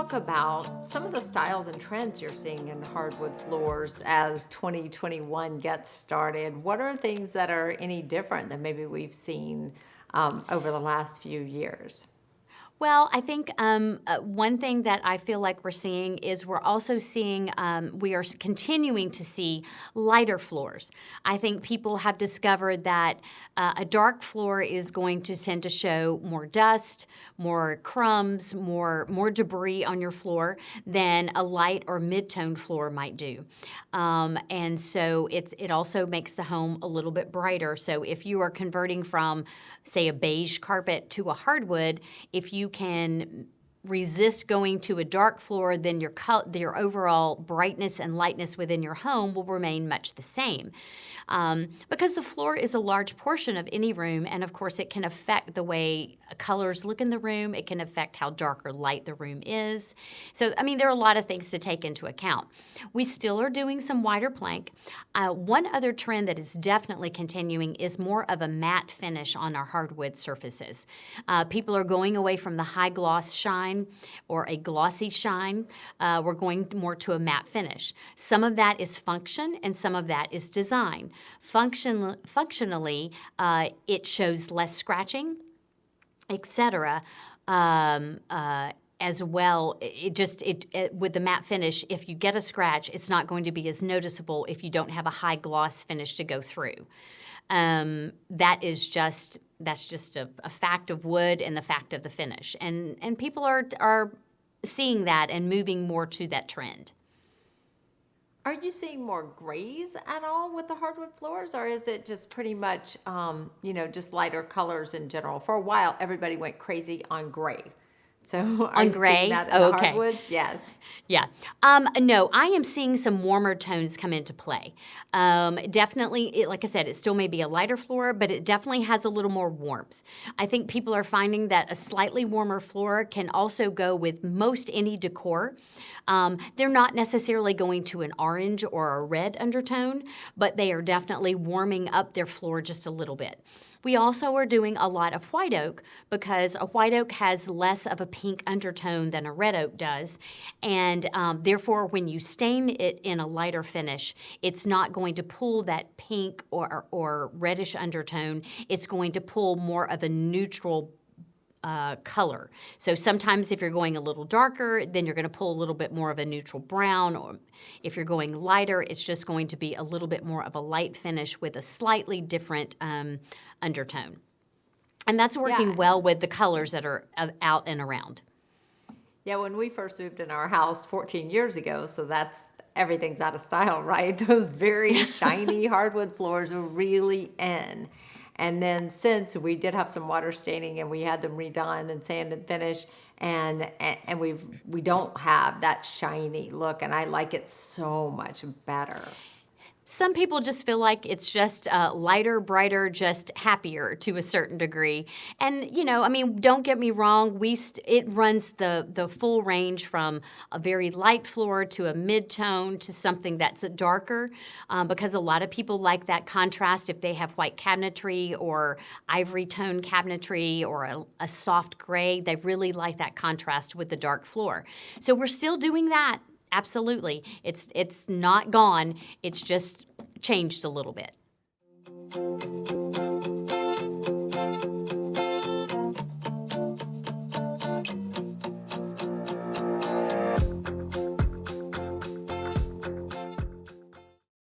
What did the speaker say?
talk about some of the styles and trends you're seeing in hardwood floors as 2021 gets started. What are things that are any different than maybe we've seen over the last few years? Well, I think one thing that I feel like we're seeing is we're also seeing, we are continuing to see lighter floors. I think people have discovered that a dark floor is going to tend to show more dust, more crumbs, more debris on your floor than a light or mid-toned floor might do. And so it also makes the home a little bit brighter. So if you are converting from, say, a beige carpet to a hardwood, if you can resist going to a dark floor, then your overall brightness and lightness within your home will remain much the same. Because the floor is a large portion of any room, and of course it can affect the way colors look in the room. It can affect how dark or light the room is. So, I mean, there are a lot of things to take into account. We still are doing some wider plank. One other trend that is definitely continuing is more of a matte finish on our hardwood surfaces. People are going away from the high gloss shine or a glossy shine. We're going more to a matte finish. Some of that is function and some of that is design. Functionally, it shows less scratching, etc. As well, with the matte finish, if you get a scratch, it's not going to be as noticeable if you don't have a high gloss finish to go through. That's just a fact of wood and the fact of the finish, and people are seeing that and moving more to that trend. Are you seeing more grays at all with the hardwood floors, or is it just pretty much, just lighter colors in general? For a while, everybody went crazy on gray. So are On you gray? seeing that in the hardwoods? Yes. Yeah. No, I am seeing some warmer tones come into play. Definitely, like I said, it still may be a lighter floor, but it definitely has a little more warmth. I think people are finding that a slightly warmer floor can also go with most any decor. They're not necessarily going to an orange or a red undertone, but they are definitely warming up their floor just a little bit. We also are doing a lot of white oak because a white oak has less of a pink undertone than a red oak does. And therefore, when you stain it in a lighter finish, it's not going to pull that pink or reddish undertone. It's going to pull more of a neutral color. So sometimes if you're going a little darker, then you're going to pull a little bit more of a neutral brown, or if you're going lighter, it's just going to be a little bit more of a light finish with a slightly different undertone. And that's working well with the colors that are out and around. Yeah, when we first moved in our house 14 years ago, so everything's out of style, right? Those very shiny hardwood floors were really in. And then since we did have some water staining and we had them redone and sand and finish, and we don't have that shiny look, and I like it so much better. Some people just feel like it's just lighter, brighter, just happier to a certain degree. And, don't get me wrong, it runs the full range from a very light floor to a mid-tone to something that's darker because a lot of people like that contrast if they have white cabinetry or ivory tone cabinetry or a soft gray. They really like that contrast with the dark floor. So we're still doing that. Absolutely. It's not gone. It's just changed a little bit.